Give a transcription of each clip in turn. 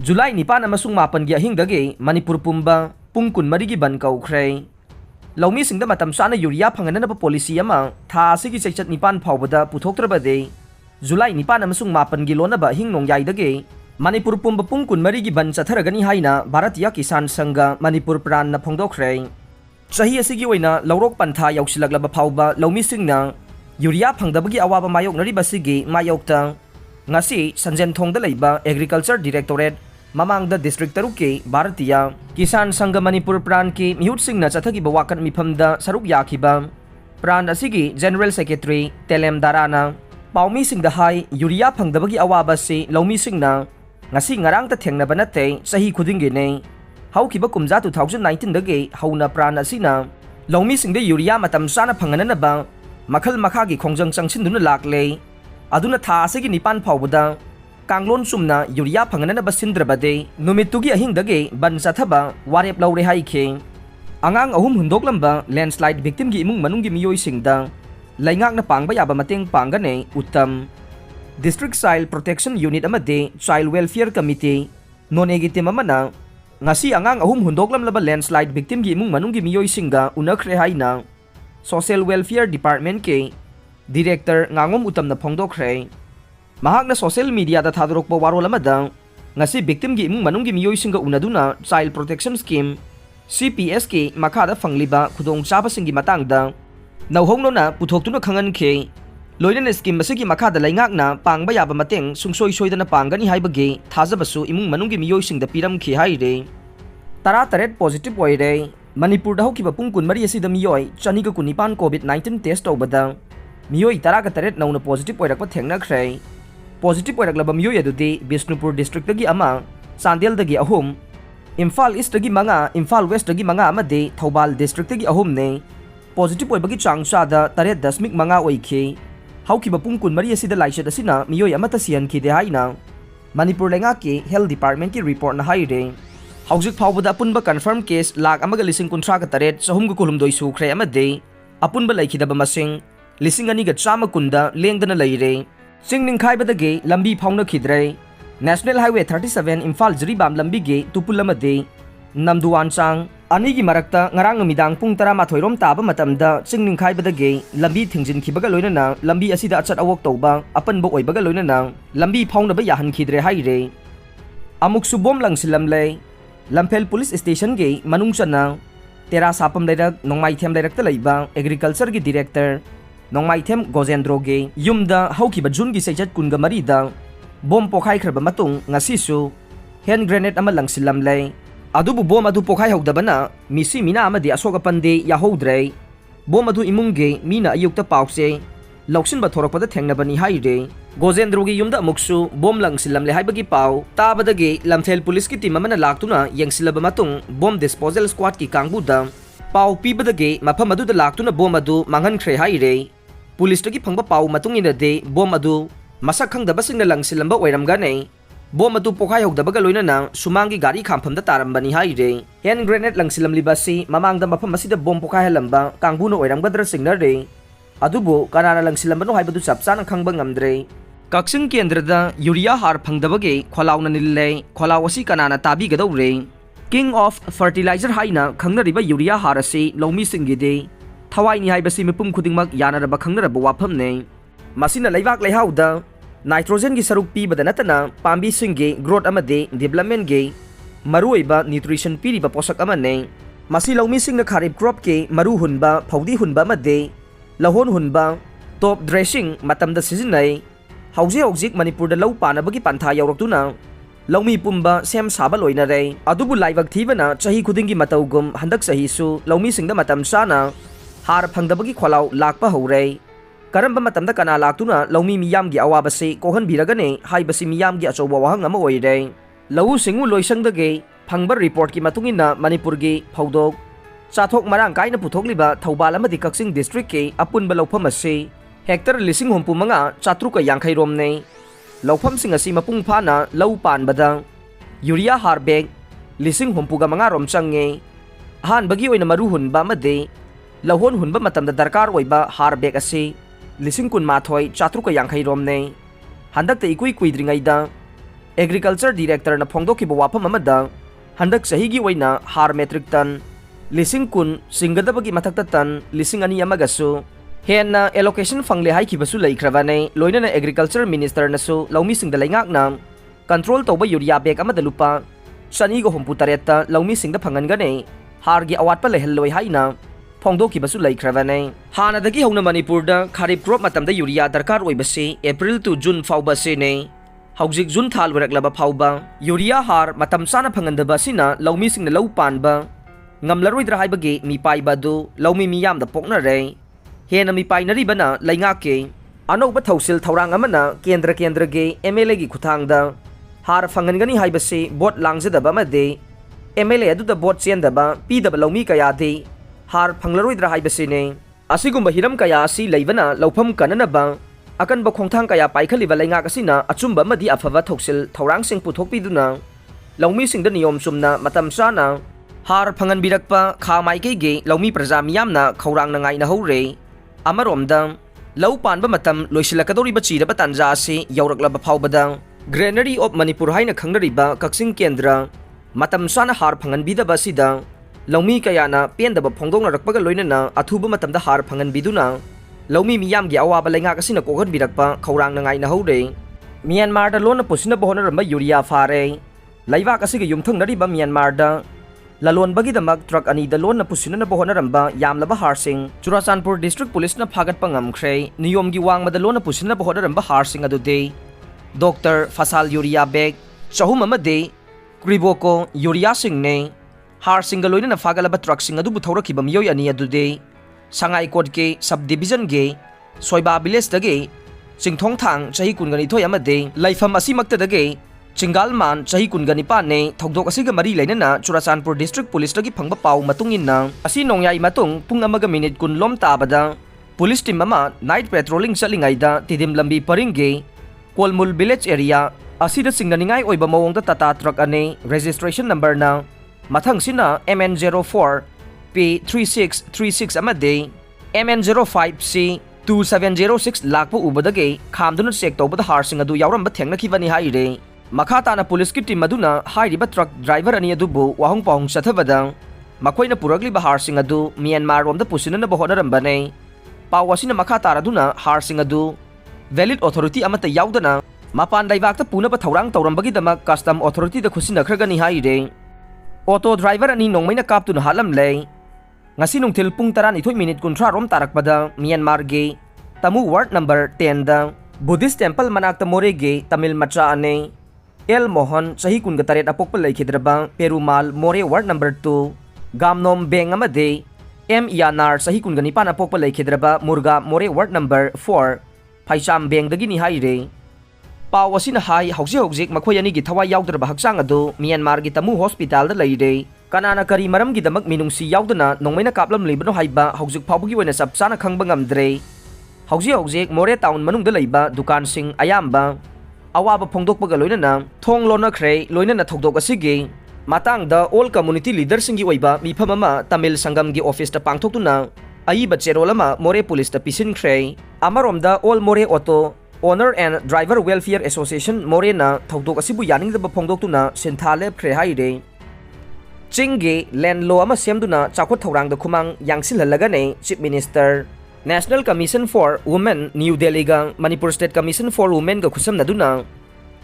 July nipan amasung mapan gi ahingdagi Manipur Pumba Pung kunmarigi Bandh Koukhre Laumi singda matam sana urea phanganana pa policy ama tha asigi sechat nipan phawbada puthoktrabade July nipan amasung mapan gi lonaba hingnong yaidagi Manipur Pumba Pung kunmarigi Bandh chatharagani haina Bharatiya Kisan Sangha Manipur Pran na phongdokhre Chahi asigi oina lawrok pantha yausilaglaba phawba laumi singna urea phangdabagi awaba mayoknari basigi mayokta ngasi sanjen thongda leiba Agriculture Directorate mamangda district taruki Bharatiya Kisan Sangha Manipur Pran ki mihut singna chathagiba wakan mifamda saruk yakiba Pran asigi General Secretary Telem Darana paumi singda hai urea phangdabagi awaba si laumi singna ngasi ngarang ta thengnaba nate sahi khudingi ne haukiba kumja 2019 dagi hauna Pran asina laumi singda urea matam sana phanganana ba makhal makhagi khongjang changchin lakle aduna tha asigi nipan phawbada kanglon sumna urea phanganana basindrabade numitugi ahingdagi Bandh chathaba warep laure haikhe angang ahum hundoklamba landslide victim gi imung manunggi miyoi singda laingak na pangba yaba mateng pangane uttam District Child Protection Unit amade Child Welfare Committee nonegi temamana ngasi angang ahum hundoklam laba landslide victim gi imung manunggi miyoi singa unakhre haina Social Welfare Department ke Director ngangom utam na phongdokhre mahak na social media da thadorokpa warol amada ngasi victim gi imung manunggi miyoi singa unaduna Child Protection Scheme CPS ke makhada fangliba khudong chaba singi matangda nauhongno na puthoktuna khangan khe loinana scheme masigi makhada laingak na pangba yaba mateng sungsoi soidana pangani haibagi thajabasu imung manunggi miyoi singda piram khe haire tara taret positive oire Manipur da hokiba pung kunmari asida miyoi chaniga kunipan COVID-19 test tawbada miyoi tara ka taret nauna positive oirakpa thengnakhre positive oiraklaba miyoi adudi Bishnupur district dagi ama Chandel dagi ahum Imphal East dagi manga Imphal West dagi manga amade Thoubal district dagi ahum ne positive oibagi changchada taret dasmik manga oikhe haukiba pung kunmari asida laichet asina miyoi amata sian khide haina Manipur lenga ke Health Department ki report na haire Haujik phawbada apunba confirm case lakh amaga lising kuntra ka taret sahum gu kulum doi sukhre amade apunba laikhidaba masing lising ani ga chama kunda lengdana leire singning khaibadagi lambi phawna khidre National Highway 37 Imphal Jiribam lambi ge tupul amade namduan chang ani gi marakta ngarang midang pung 13 rom taba matamda singning khaibadagi lambi thingjin khibaga loinana lambi asida achat awok tawba apanba oibaga loinana lambi phawna ba yahan khidre haire amuk subom langsilamle Lampel Police Station ge manungchana tera sapam leirak nongmai them leirak ta leiba Agriculture gi Director nongmai them Gojendro ge yumda haukiba June gi sechat kunga marida bom pokhai khraba matung ngasi su hand grenade ama langsilamle adubu bom adu pokhai hogdabana misi mina amadi asoga pande yahodre bom adu imung ge mina ayukta pause loksin ba thorakpada thengnabani haire Gojendro gi yumda muksu bom langsilamle haibagi pau tabadagi Lampel Police ki team amana laktuna yengsilaba matung bom disposal squad ki kangbuda pau pibadagi mafam adu da laktuna bom adu manghan khre haire police gi phangba pau matung ina de bom adu masak khangdaba singna langsilamba oiramgane bom adu pokhai hogdabaga loinana sumangi gari khampham da tarambani haire hand grenade langsilamli basi mamangda mafam asida bom pokhai halamba kangbuno oiramgadra singnare adubu kanana langsilambano haibadu chapchana khangba ngamdre Kaksin Kendrada urea har phangdabage kholauna nille kholaw asi kanana tabi gadawre King of Fertilizer haina khangnariba urea har ase laumi singide thawai ni haibasi mipum khudingmak yanaraba khangnaraba waphamne masina leibak leihauda nitrogen gi saruk pibada natana pambi singe growth amade development ge maruiba nutrition piriba posak amane masi laumi singna kharib crop ke maru hunba phawdi hunba amade lahon hunba top dressing matamda sizinai Haujik Manipur da lau panabagi pantha yauraktuna laumi pumba sem saba loinare adubu laibak thibana chahi khudingi mataugum handak sahi su laumi singda matam sana har phangdabagi kholaw lakpa hore karamba matamda kana laktuna laumi miyam gi awabase kohan biragane haibasi miyam gi achoba wahang ama oire lau singu loisangdage phangba report ki matungina Manipur gi phaudok chathok marang kaina puthokliba Thoubal amadi Kaksing district ke apunba lawpham ase Hector lising humpu manga chatruka yangkhai rom ne lawpham sing asi mapung phana lau pan bada urea har bag lising humpu ga manga rom change han bagi oina maru hunba made lahon hunba matamda darkar oiba har bag ase lising kun mathoi chatruka yangkhai rom ne handak te ikui kuidringai da Agriculture Director na phongdokkiba wafam amada handak sahigi oina har metric ton lising kun singgadabagi mathakta ton lising ani amagasu henna allocation fangle haikibasu leikhravane loinana Agriculture Minister nasu laumi singda leingak na control tawba urea bag amada lupa sani go humpu taretta laumi singda phangangane hargi awatpa lehelloi haina phongdokkibasu leikhravane hanadagi hona Manipurda kharif crop matamda urea darkar oibase April to June fauba sene Haujik June thal waraklaba phauba urea har matam sana phangandaba sina laumi singna lau panba ngamlaroidra haibage mi paiba du laumi miyam da pokna re hena mi painari bana laingake anoba thausil thaurang amana kendra ge MLA gi khuthangda har phangangani haibase bot langjadaba made MLA adu da bot chendaba pidaba laumi kaya de har phanglaroidra haibase ne asigumba hiram kaya si leibana laufam kananaba akan ba khongthang kaya paikhaliba laingak asina achumba madi afava thoksil thaurang sing puthokpiduna laumi singda niyom chumna matam sana har phangan birakpa kha maike ge laumi praja miyamna khaurang na ngai na hore amaromda lau panba matam loisilakadori ba chiraba tanja ase yauraklaba phawbada Granary of Manipur haina khangnariba kaksing kendra matam sana har phangan bidaba sida laumi kayana pendaba phongdongna rakpaga loinana athuba matamda har phangan biduna laumi miyam gi awaba laingak asina kokhan birakpa khaurang na ngai na hore Myanmar da lona pusina bohona ramba urea fare laiwa kasiga yumthang nariba Myanmar da lalon bagi damak truck ani da lona pusina na bohona ramba yamlaba harsing Churachandpur district police na phagat pangamkhre niyom gi wang madalona pusina bohona ramba harsing adude Dr. Fasal urea bag chahum amade kriboko urea singne harsing galoina na fagalaba truck sing adu buthaurakhiba miyoi ani adude Sangai Court ke subdivision ge soiba village dage chingthong thang chahi kungani thoi amade laifam asimakta dage chingalman chahi kungani pa ne thokdok asiga mari leinana Churachandpur district police dagi phangba pau matungin asi nongyai matung pung amaga minute kun lom tabada police team ama night patrolling chalingaida tidim lambi paringe Kolmul village area asida singnaningai oiba mawongda tata truck ane registration number na mathang sina MN04 P3636 amade MN05C 2706 lakpo ubadage khamduna check tawbada harsing adu yauramba thengnakibani haire makata na police ki team aduna hairiba truck driver ani adubu wahong pahong sathabada makoina puragli ba harsing adu Myanmar romda pusina na bohona rambane pawasina makata aduna harsing adu valid authority amata yaudana mapan daibakta puna ba thaurang tawrambagi damak custom authority da khusina khragani haire auto driver ani nongmaina kaptuna halam lei ngasi nungthil pung 12 kunthra rom tarakpada Myanmar ge tamu ward number 10 da Buddhist temple manakta more ge Tamil macha ane El Mohan chahi kunga taret apokpa laikhidraba Perumal more ward number 2 Gamnom beng amade M Yanar chahi kunga nipan apokpa laikhidraba Murga more ward number 4 Phaicham beng dagi ni haire pawasina hai hauzik makhoi ani gi thawai yaudrba haksang adu Myanmar gi tamu hospital da leire kanana kari maram gi damak minungsi yaudana nongmaina kaplam leibano haiba hauzik phawbugi oina sapsana khangba ngamdre hauzik more town manung da leiba dukan sing ayamba awaba phongdokpaga loinana thong lona khre loinana thokdok asigi matang da all community leader singi oiba mifam ama Tamil Sangam gi office ta pangthokuna aiba cherolama more police ta pisin khre amaromda all more auto Owner and Driver Welfare Association Morena thokdok asibu yaningdaba phongdoktuna senthale phre haire Chingi land law ama semduna chakot thorang da khumang yangsilhalaga ne Chief Minister National Commission for Women New Delhi ga Manipur State Commission for Women ga khusamnaduna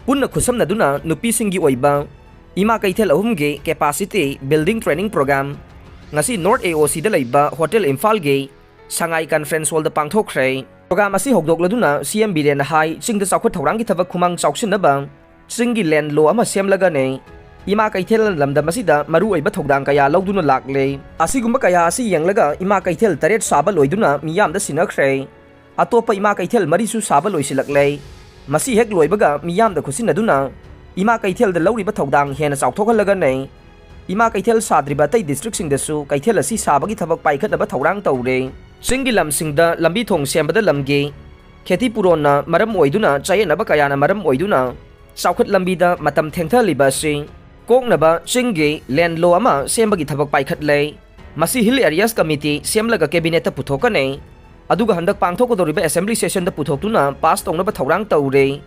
punna khusamnaduna nupi singi oiba ima kaithel ahum ge capacity building training program ngasi North AOC da leiba Hotel Imphal ge Sangai Conference Hall da pangthokre program asi hokdok laduna CM Biren hai chingda chakot thorang gi thabak khumang chaukshinaba chingi land law ama semlaga ne ima kaithel lamda masida maru oiba thokdang kaya lawduna lakle asigumba kaya asi yanglaga ima kaithel taret saba loiduna miyam da sinakre atopa ima kaithel marisu saba loisilakle masi hek loibaga miyam da khusinaduna ima kaithel da lawriba thokdang hena chauthokalaga ne ima kaithel sadriba tai district sing dasu kaithel asi sabagi thabak paikhataba thorang tawre Singi lam singda lambi thong sembada lamge kheti purona maram oiduna chayenaba kayana maram oiduna saukhat lambida matam thengthaliba sing koknaba singi land law ama sembagi thabak paikhatle masi hill areas committee semlaga cabinet ta puthokane aduga handak pangthokodoriba assembly session da puthoktuna pass tongnaba thorang tawre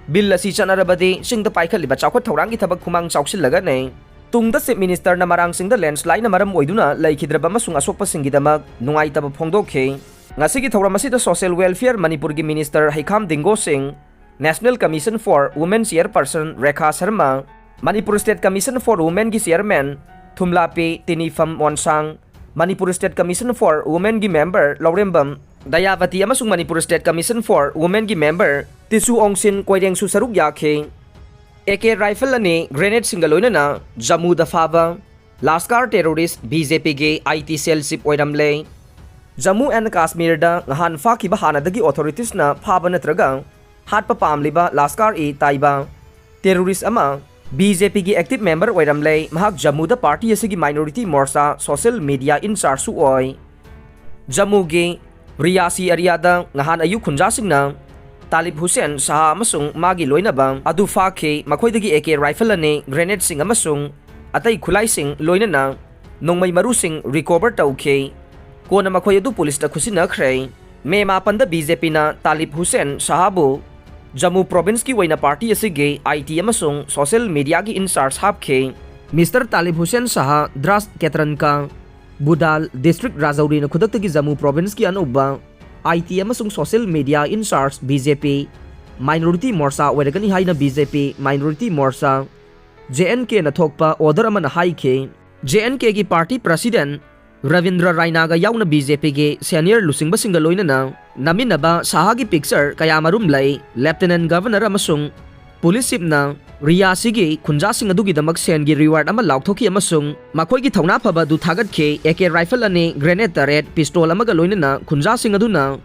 Bill asi chanarabadi singda paikhalliba chawkhat thaurangi thabak khumang chawksillaga nei. Tungda Chief Minister na marang singda landslide na maram oiduna laikhidraba amasung asokpa singgidamak nungaitaba phongdokhe. Ngasigi thauram asida Social Welfare Manipur gi Minister Haikham Dingo Singh, National Commission for Women Chairperson Rekha Sharma, Manipur State Commission for Women gi Chairman Thumlape Tinifam Wonsang, Manipur State Commission for Women gi Member Laurembam Dayavati amasung Manipur State Commission for Women gi Member Tisu Ongsin Koirengsu saruk yakhe. AK rifle ani grenade singaloina na Jammu da faba Laskar terrorist BJP ge IT cell sip oiramle. Jammu and Kashmir da ngahan faki ba hanadagi authorities na phaba natraga hatpa pamliba Laskar e taiba terrorist ama BJP gi active member oiramle mahak Jammu da party asigi minority morsa social media in charge su oi. Jammu ge Riyasi area da ngahan ayu khunja singna Talib Hussein Saha amasung magi loinaba adu fakhe makoidagi AK rifle ane grenade sing amasung atai khulai sing loinana nongmai maru sing recover tauke kona makhoi adu police ta khusina khre me ma panda BJP na Talib Hussein Sahabu Jammu province ki waina party asige IT amasung social media gi in charge hapkhe Mr Talib Hussein Saha Dras Ketran ka Budal district Rajouri na khudaktagi Jammu province ki anoba IT amasung social media in charge BJP minority morsa oiragani haina BJP minority morsa JNK na thokpa order amana haikhe JNK gi party president Ravindra Raina ga yauna BJP ge senior lusingba singa loinana naminaba Saha gi picture kaya marum lai Lieutenant Governor amasung police chief na Riyasi gi khunja sing adugi damak sen gi reward ama laukhoki amasung makhoi gi thauna phaba du thagat khe AK rifle ane grenade turret pistol amaga loinana khunja sing aduna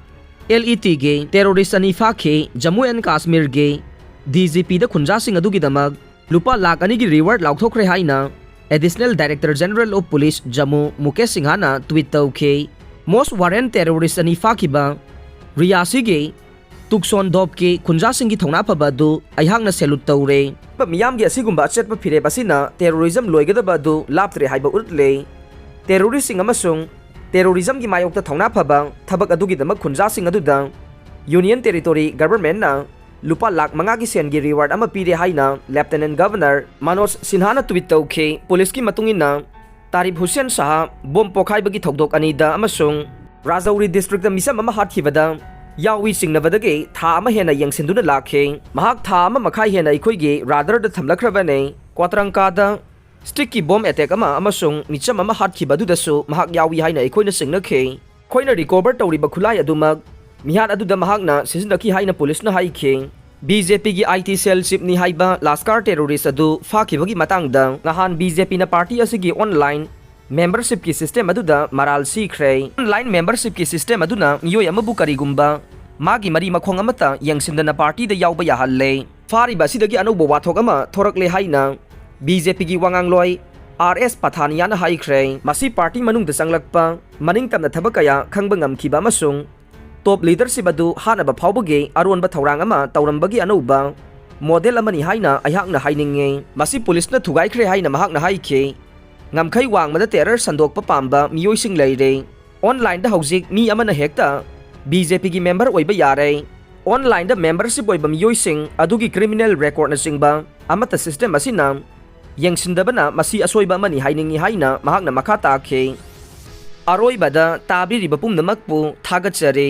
LET ge terrorist ani fakhe Jammu and Kashmir ge DGP da khunja sing adugi damak lupa lakh ani gi reward laukthokre haina Additional Director General of Police Jammu Mukesh Singhana tweet tauke most warrant terrorist ani fakhiba Riyasi ge Tukson Dop ke khunja sing gi thongna phaba du aihangna salute tawre pa miyam gi asigumba chetpa phire basina terrorism loigadaba du laptre haiba utle terrorist sing amasung terrorism gi mayokta thongna phaba thabak adugi damak khunja sing aduda Union Territory Government na lupa lakh manga gi sen gi reward ama pire haina Lieutenant Governor Manoj Sinhana tweet tauke police ki matungina Talib Hussein Saha bom pokhai bagi thokdok anida amasung Rajouri district da misam ama hathibada yawi singnabadage tha ama hena yengsinduna lakhe mahak tha ama makhai hena ikhoige rather da thamlakrabane kwatrangka da sticky bomb attack ama amasung nicham ama hathibadu dasu mahak yawi haina ikhoina singnakhe khoina recover tawriba khulai adumak mihan aduda mahakna sizinaki haina police na haikhe BJP gi IT cell chief ni haiba Laskar terrorist adu fakhibagi matangda ngahan BJP na party asigi online membership ki system aduda maral sikhre online membership ki system aduna yoy amabu karigumba magi mari makhong amata yangsindana party da yawba yahalle fari basidagi anubo wathok ama thorakle haina BJP gi wangangloi RS Pathaniana haikre masi party manung da sanglakpa maning tamna thabakaya khangba ngamkhiba amasung top leadership adu hanaba phawbage aronba thorang ama taurambagi anuba model amani haina ayhakna haininge masi police na thugai haina mahakna haikhe ngamkhai wangmada terror sandokpa pamba miyoi sing leire online da hojik mi amana hekta BJP gi member oiba yare online da membership oiba miyoi sing adugi criminal record na singba amata system asina yengsindabana masi asoiba mani hainingi haina mahakna makha takhe aroiba da tabiriba pumnamakpu thagachare